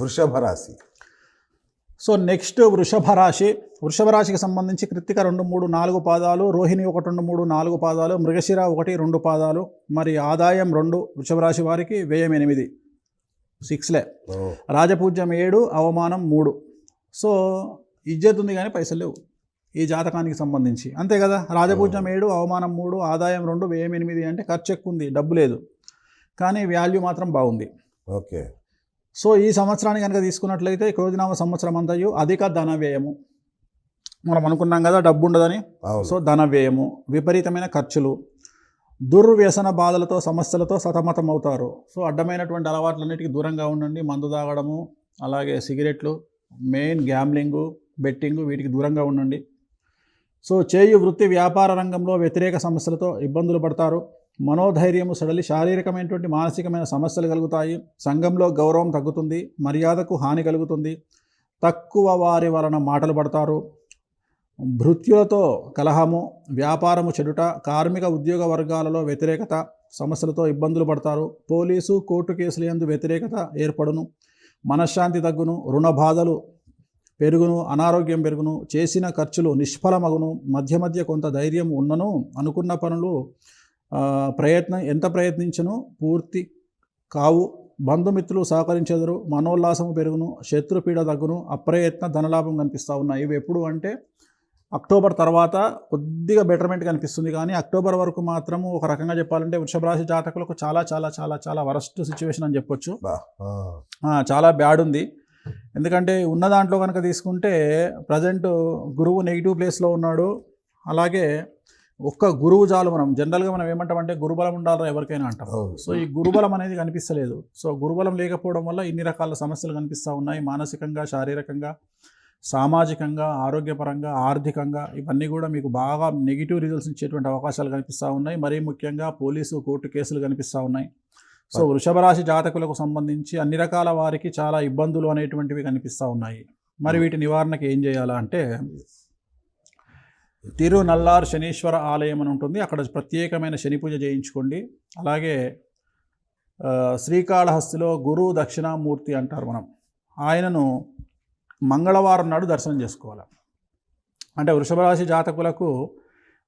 వృషభ రాశి. So next వృషభ రాశి. వృషభ రాశికి సంబంధించి కృత్తిక 2, 3, 4 పాదాలు, రోహిణి 1, 2, 3, 4 పాదాలు, మృగశిర 1, 2 పాదాలు, మరి ఆదాయం 2 వృషభ రాశి వారికి, వ్యయం 8, 6లే, రాజపూజ్యం 7, అవమానం 3. సో ఇజ్జత్ ఉంది కానీ పైసలు లేవు ఈ జాతకానికి సంబంధించి, అంతే కదా. రాజపూజ్యం 7, అవమానం 3, ఆదాయం 2, వ్యయం 8 అంటే ఖర్చు ఎక్కువ ఉంది, డబ్బు లేదు, కానీ వాల్యూ మాత్రం బాగుంది. ఓకే. సో ఈ సంవత్సరాన్ని కనుక తీసుకున్నట్లయితే క్రోధినామ సంవత్సరం అంతయు అధిక ధన వ్యయము. మనం అనుకున్నాం కదా డబ్బు ఉండదని. సో ధన వ్యయము, విపరీతమైన ఖర్చులు, దుర్వ్యసన బాధలతో సమస్యలతో సతమతం అవుతారు. సో అడ్డమైనటువంటి అలవాట్లన్నిటికీ దూరంగా ఉండండి. మందు తాగడము, అలాగే సిగరెట్లు, మెయిన్ గ్యాంబ్లింగు, బెట్టింగు, వీటికి దూరంగా ఉండండి. సో చేయు వృత్తి వ్యాపార రంగంలో వ్యతిరేక సమస్యలతో ఇబ్బందులు పడతారు. మనోధైర్యము సడలి శారీరకమైనటువంటి మానసికమైన సమస్యలు కలుగుతాయి. సంఘంలో గౌరవం తగ్గుతుంది, మర్యాదకు హాని కలుగుతుంది, తక్కువ వారి వలన మాటలు పడతారు. భృత్యులతో కలహము, వ్యాపారము చెడుట, కార్మిక ఉద్యోగ వర్గాలలో వ్యతిరేకత సమస్యలతో ఇబ్బందులు పడతారు. పోలీసు కోర్టు కేసుల యందు వ్యతిరేకత ఏర్పడును, మనశ్శాంతి తగ్గును, రుణ బాధలు పెరుగును, అనారోగ్యం పెరుగును, చేసిన ఖర్చులు నిష్ఫలమగును. మధ్య మధ్య కొంత ధైర్యం ఉన్నను, అనుకున్న పనులు ఎంత ప్రయత్నించను పూర్తి కావు. బంధుమిత్రులు సహకరించెదరు, మనోల్లాసము పెరుగును, శత్రుపీడ తగ్గును, అప్రయత్న ధనలాభం కనిపిస్తూ ఉన్నాయి. ఇవి ఎప్పుడు అంటే అక్టోబర్ తర్వాత కొద్దిగా బెటర్మెంట్ కనిపిస్తుంది, కానీ అక్టోబర్ వరకు మాత్రము ఒక రకంగా చెప్పాలంటే వృషభ రాశి జాతకులకు చాలా చాలా చాలా చాలా వరస్ట్ సిచ్యువేషన్ అని చెప్పొచ్చు. చాలా బ్యాడ్ ఉంది. ఎందుకంటే ఉన్న దాంట్లో కనుక తీసుకుంటే ప్రజెంట్ గురువు నెగిటివ్ ప్లేస్లో ఉన్నాడు. అలాగే ఒక్క గురువు చాలు. మనం జనరల్గా మనం ఏమంటామంటే గురుబలం ఉండాలి ఎవరికైనా అంటాం. సో ఈ గురుబలం అనేది కనిపిస్తలేదు. సో గురుబలం లేకపోవడం వల్ల ఇన్ని రకాల సమస్యలు కనిపిస్తూ ఉన్నాయి. మానసికంగా, శారీరకంగా, సామాజికంగా, ఆరోగ్యపరంగా, ఆర్థికంగా ఇవన్నీ కూడా మీకు బాగా నెగిటివ్ రిజల్ట్స్ ఇచ్చేటువంటి అవకాశాలు కనిపిస్తూ ఉన్నాయి. మరీ ముఖ్యంగా పోలీసు కోర్టు కేసులు కనిపిస్తూ ఉన్నాయి. సో వృషభ రాశి జాతకులకు సంబంధించి అన్ని రకాల వారికి చాలా ఇబ్బందులు అనేటువంటివి కనిపిస్తూ ఉన్నాయి. మరి వీటి నివారణకి ఏం చేయాలా అంటే తిరునల్లార్ శనీశ్వర ఆలయం అని ఉంటుంది, అక్కడ ప్రత్యేకమైన శని పూజ చేయించుకోండి. అలాగే శ్రీకాళహస్తిలో గురు దక్షిణామూర్తి అంటారు మనం, ఆయనను మంగళవారం నాడు దర్శనం చేసుకోవాలి. అంటే వృషభ రాశి జాతకులకు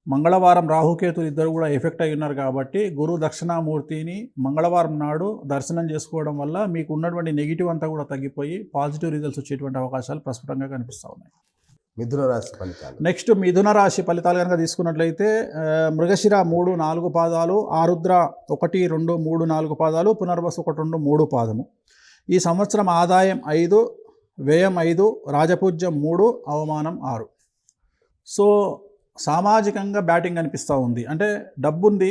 మంగళవారం రాహుకేతులు ఇద్దరు కూడా ఎఫెక్ట్ అయి ఉన్నారు కాబట్టి గురు దక్షిణామూర్తిని మంగళవారం నాడు దర్శనం చేసుకోవడం వల్ల మీకు ఉన్నటువంటి నెగిటివ్ అంతా కూడా తగ్గిపోయి పాజిటివ్ రిజల్ట్స్ వచ్చేటువంటి అవకాశాలు ప్రస్ఫుటంగా కనిపిస్తూ ఉన్నాయి. మిథున రాశి ఫలితాలు. నెక్స్ట్ మిథున రాశి ఫలితాలు కనుక తీసుకున్నట్లయితే మృగశిర 3, 4 పాదాలు, ఆరుద్ర 1, 2, 3, 4 పాదాలు, పునర్వసు 1, 2, 3 పాదము. ఈ సంవత్సరం ఆదాయం 5, వ్యయం 5, రాజపూజ్యం 3, అవమానం 6. సో సామాజికంగా బ్యాటింగ్ అనిపిస్తూ ఉంది. అంటే డబ్బు ఉంది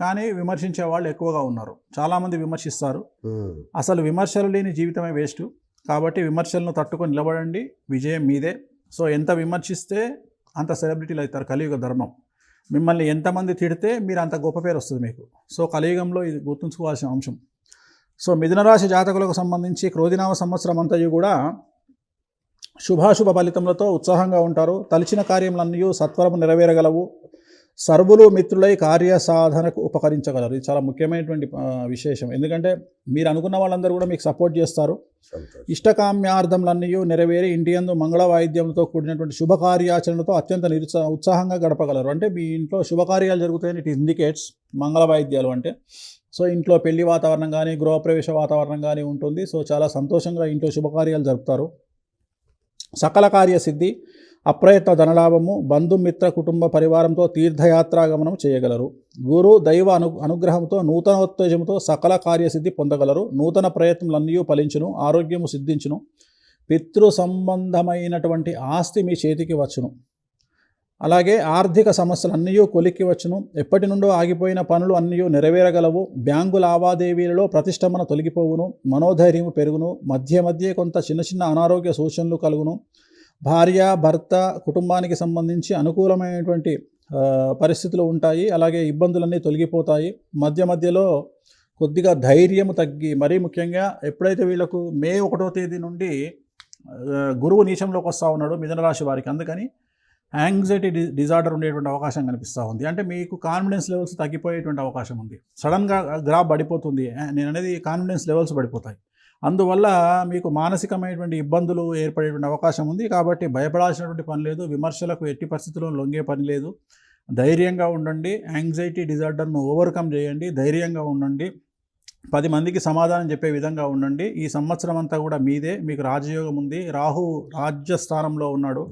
కానీ విమర్శించే వాళ్ళు ఎక్కువగా ఉన్నారు. చాలామంది విమర్శిస్తారు. అసలు విమర్శలు లేని జీవితమే వేస్ట్. కాబట్టి విమర్శలను తట్టుకొని నిలబడండి, విజయం మీదే. సో ఎంత విమర్శిస్తే అంత సెలబ్రిటీలు అవుతారు. కలియుగ ధర్మం. మిమ్మల్ని ఎంతమంది తిడితే మీరు అంత గొప్ప పేరు వస్తుంది మీకు. సో కలియుగంలో ఇది గుర్తుంచుకోవాల్సిన అంశం. సో మిథున రాశి జాతకులకు సంబంధించి క్రోధినామ సంవత్సరం అంతయు కూడా శుభాశుభ ఫలితములతో ఉత్సాహంగా ఉంటారు. తలిచిన కార్యములన్నీ సత్వరము నెరవేరగలవు. సర్వులు మిత్రులై కార్యసాధనకు ఉపకరించగలరు. ఇది చాలా ముఖ్యమైనటువంటి విశేషం. ఎందుకంటే మీరు అనుకున్న వాళ్ళందరూ కూడా మీకు సపోర్ట్ చేస్తారు. ఇష్టకామ్యార్థములన్నీ నెరవేరి ఇంటి యందు మంగళ వాయిద్యంతో కూడినటువంటి శుభకార్యాచరణతో అత్యంత ఉత్సాహంగా గడపగలరు. అంటే మీ ఇంట్లో శుభకార్యాలు జరుగుతాయని ఇట్ ఇండికేట్స్ మంగళ వాయిద్యాలు అంటే. సో ఇంట్లో పెళ్లి వాతావరణం కానీ గృహప్రవేశ వాతావరణం కానీ ఉంటుంది. సో చాలా సంతోషంగా ఇంట్లో శుభకార్యాలు జరుపుతారు. సకల కార్యసిద్ధి, అప్రయత్న ధనలాభము, బంధుమిత్ర కుటుంబ పరివారంతో తీర్థయాత్రాగమనం చేయగలరు. గురు దైవ అనుగ్రహంతో నూతనోత్తేజంతో సకల కార్యసిద్ధి పొందగలరు. నూతన ప్రయత్నములన్నీ ఫలించును, ఆరోగ్యము సిద్ధించును. పితృ సంబంధమైనటువంటి ఆస్తి మీ చేతికి వచ్చును. అలాగే ఆర్థిక సమస్యలన్నీ కొలిక్కి వచ్చును. ఎప్పటి నుండో ఆగిపోయిన పనులు అన్నీ నెరవేరగలవు. బ్యాంకు లావాదేవీలలో ప్రతిష్టంభన తొలగిపోవును. మనోధైర్యము పెరుగును. మధ్య మధ్య కొంత చిన్న చిన్న అనారోగ్య సూచనలు కలుగును. భార్య భర్త కుటుంబానికి సంబంధించి అనుకూలమైనటువంటి పరిస్థితులు ఉంటాయి. అలాగే ఇబ్బందులన్నీ తొలగిపోతాయి. మధ్య మధ్యలో కొద్దిగా ధైర్యం తగ్గి, మరీ ముఖ్యంగా ఎప్పుడైతే వీళ్ళకు మే 1వ తేదీ నుండి గురువు నీచంలోకి వస్తూ ఉన్నాడు మిథున రాశి వారికి, అందుకని యాంగ్జైటీ డిజార్డర్ ఉండేటువంటి అవకాశం కనిపిస్తూ ఉంది. అంటే మీకు కాన్ఫిడెన్స్ లెవెల్స్ తగ్గిపోయేటువంటి అవకాశం ఉంది. సడన్గా గ్రాఫ్ పడిపోతుంది. నేను అనేది కాన్ఫిడెన్స్ లెవెల్స్ పడిపోతాయి. అందువల్ల మీకు మానసికమైనటువంటి ఇబ్బందులు ఏర్పడేటువంటి అవకాశం ఉంది. కాబట్టి భయపడాల్సినటువంటి పని లేదు, విమర్శలకు ఎట్టి పరిస్థితుల్లో లొంగే పని లేదు. ధైర్యంగా ఉండండి, యాంగ్జైటీ డిజార్డర్ను ఓవర్కమ్ చేయండి, ధైర్యంగా ఉండండి, 10 మందికి సమాధానం చెప్పే విధంగా ఉండండి. ఈ సంవత్సరం అంతా కూడా మీదే. మీకు రాజయోగం ఉంది. రాహు రాజ్యస్థానంలో ఉన్నాడు,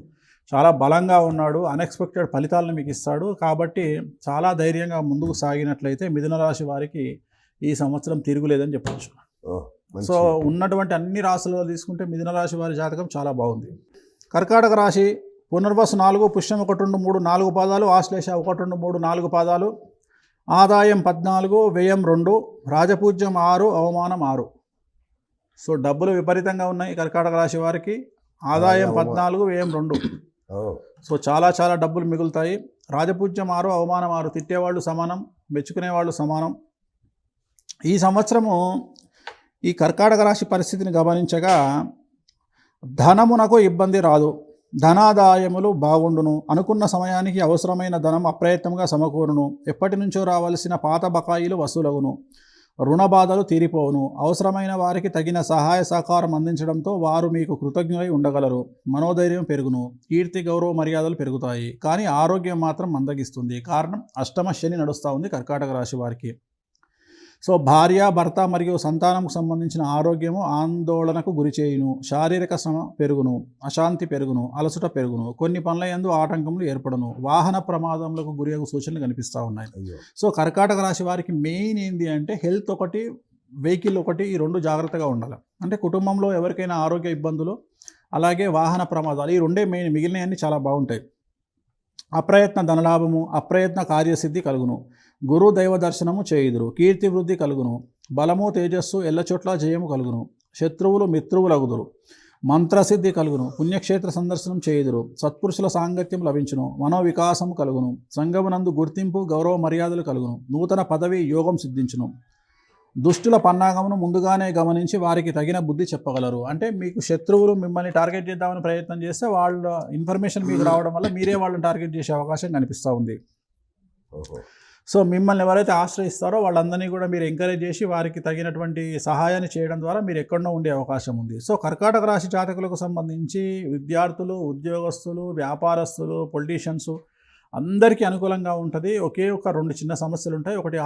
చాలా బలంగా ఉన్నాడు, అన్ఎక్స్పెక్టెడ్ ఫలితాలను మీకు ఇస్తాడు. కాబట్టి చాలా ధైర్యంగా ముందుకు సాగినట్లయితే మిథున రాశి వారికి ఈ సంవత్సరం తిరుగులేదని చెప్పచ్చు. సో ఉన్నటువంటి అన్ని రాశులలో తీసుకుంటే మిథున రాశి వారి జాతకం చాలా బాగుంది. కర్కాటక రాశి పునర్వసు 4, పుష్యం 1, 2, 3, 4 పాదాలు, ఆశ్లేష 1, 2, 3, 4 పాదాలు, ఆదాయం 14, వ్యయం 2, రాజపూజ్యం 6, అవమానం 6. సో డబ్బులు విపరీతంగా ఉన్నాయి కర్కాటక రాశి వారికి. ఆదాయం 14, వ్యయం 2. సో చాలా చాలా డబ్బులు మిగులుతాయి. రాజపూజ్యం 6, అవమానం 6. తిట్టేవాళ్ళు సమానం, మెచ్చుకునేవాళ్ళు సమానం. ఈ సంవత్సరము ఈ కర్కాటక రాశి పరిస్థితిని గమనించగా ధనమునకు ఇబ్బంది రాదు, ధనాదాయములు బాగుండును, అనుకున్న సమయానికి అవసరమైన ధనం అప్రయత్నంగా సమకూరును, ఎప్పటి నుంచో రావలసిన పాత బకాయిలు వసూలగును, రుణ బాధలు తీరిపోవును, అవసరమైన వారికి తగిన సహాయ సహకారం అందించడంతో వారు మీకు కృతజ్ఞులై ఉండగలరు, మనోధైర్యం పెరుగును, కీర్తి గౌరవ మర్యాదలు పెరుగుతాయి. కానీ ఆరోగ్యం మాత్రం మందగిస్తుంది. కారణం అష్టమ శని నడుస్తూ ఉంది కర్కాటక రాశి వారికి. సో భార్య, భర్త మరియు సంతానంకు సంబంధించిన ఆరోగ్యము ఆందోళనకు గురి చేయును, శారీరక శ్రమ పెరుగును, అశాంతి పెరుగును, అలసట పెరుగును, కొన్ని పనుల యందు ఆటంకములు ఏర్పడను, వాహన ప్రమాదములకు గురి అయ్యే సూచనలు కనిపిస్తూ ఉన్నాయి. సో కర్కాటక రాశి వారికి మెయిన్ ఏంటి అంటే హెల్త్ ఒకటి, వెహికల్ ఒకటి, ఈ 2 జాగ్రత్తగా ఉండాలి. అంటే కుటుంబంలో ఎవరికైనా ఆరోగ్య ఇబ్బందులు, అలాగే వాహన ప్రమాదాలు, ఈ 2 మెయిన్. మిగిలినవన్నీ చాలా బాగుంటాయి. అప్రయత్న ధనలాభము, అప్రయత్న కార్యసిద్ధి కలుగును, గురు దైవ దర్శనము చేయుదురు, కీర్తి వృద్ధి కలుగును, బలము తేజస్సు ఎల్లచోట్ల జయము కలుగును, శత్రువులు మిత్రువులగుదురు, మంత్రసిద్ధి కలుగును, పుణ్యక్షేత్ర సందర్శనం చేయుదురు, సత్పురుషుల సాంగత్యం లభించును, మనోవికాసము కలుగును, సంగమునందు గుర్తింపు గౌరవ మర్యాదలు కలుగును, నూతన పదవి యోగం సిద్ధించును, దుష్టుల పన్నాగమును ముందుగానే గమనించి వారికి తగిన బుద్ధి చెప్పగలరు. అంటే మీకు శత్రువులు మిమ్మల్ని టార్గెట్ చేద్దామని ప్రయత్నం చేస్తే వాళ్ళ ఇన్ఫర్మేషన్ మీకు రావడం వల్ల మీరే వాళ్ళని టార్గెట్ చేసే అవకాశం కనిపిస్తూ ఉంది. సో మిమ్మల్ని ఎవరైతే ఆశ్రయిస్తారో వాళ్ళందరినీ కూడా మీరు ఎంకరేజ్ చేసి వారికి తగినటువంటి సహాయాన్ని చేయడం ద్వారా మీరు ఎక్కడో ఉండే అవకాశం ఉంది. సో కర్కాటక రాశి జాతకులకు సంబంధించి విద్యార్థులు, ఉద్యోగస్తులు, వ్యాపారస్తులు, పొలిటీషియన్స్ అందరికీ అనుకూలంగా ఉంటుంది. ఒకే ఒక 2 చిన్న సమస్యలు ఉంటాయి. ఒకటి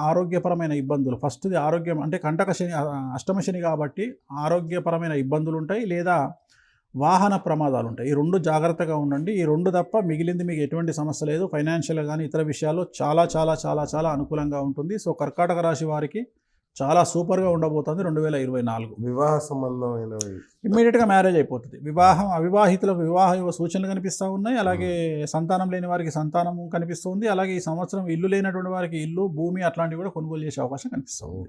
ఆరోగ్యపరమైన ఇబ్బందులు. ఫస్ట్ది ఆరోగ్యం, అంటే కంటక శని, అష్టమ శని కాబట్టి ఆరోగ్యపరమైన ఇబ్బందులు ఉంటాయి, లేదా వాహన ప్రమాదాలు ఉంటాయి. ఈ 2 జాగ్రత్తగా ఉండండి. ఈ 2 తప్ప మిగిలింది మీకు ఎటువంటి సమస్య లేదు. ఫైనాన్షియల్గా కానీ ఇతర విషయాల్లో చాలా చాలా చాలా చాలా అనుకూలంగా ఉంటుంది. సో కర్కాటక రాశి వారికి చాలా సూపర్గా ఉండబోతుంది 2024. వివాహ సంబంధమైన ఇమ్మీడియట్గా మ్యారేజ్ అయిపోతుంది. అవివాహితులకు వివాహ సూచనలు కనిపిస్తూ ఉన్నాయి. అలాగే సంతానం లేని వారికి సంతానం కనిపిస్తుంది. అలాగే ఈ సంవత్సరం ఇల్లు లేనటువంటి వారికి ఇల్లు, భూమి అట్లాంటివి కూడా కొనుగోలు చేసే అవకాశం కనిపిస్తుంది.